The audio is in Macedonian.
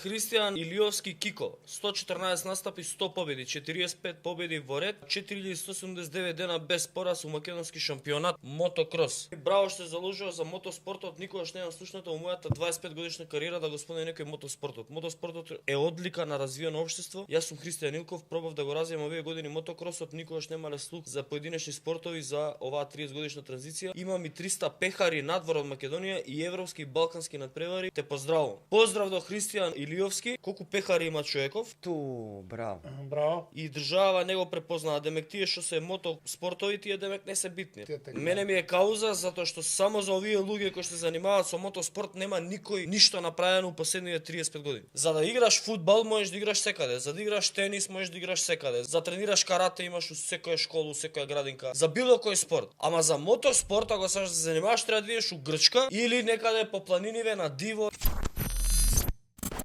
Христијан Илиовски Кико, 114 настапи, 100 победи, 45 победи во ред, 4179 дена без пораз у македонски шампионат мотокрос. Браво што се заложува за мотоспортот, никогаш немам слушнато во мојата 25 годишна кариера да го спомне некој мотоспортот. Мотоспортот е одлика на развиено општество. Јас сум Христијан Илков, пробав да го развијам овие години мотокросот, никогаш немале слух за поединечни спортови за оваа 30 годишна транзиција. Имам и 300 пехари надвор од Македонија и европски и балкански надпревари. Те поздравувам. Поздрав до Христијан Илиовски. Колку пехари има човеков? Браво. Браво. И држава не го препознаа, демек тие што се мотоспортови тие демек не се битни. Мене ми е кауза затоа што само за овие луѓе кои што се занимаваат со мотоспорт нема никој ништо направено у последниве 35 години. За да играш фудбал можеш да играш секаде, за да играш тенис можеш да играш секаде, за тренираш карате имаш у секоја школа, у секоја градинка, за било кој спорт. Ама за мотоспорт ако сакаш да се занимаваш треба да идеш у Грчка или некаде по планиниве на диво.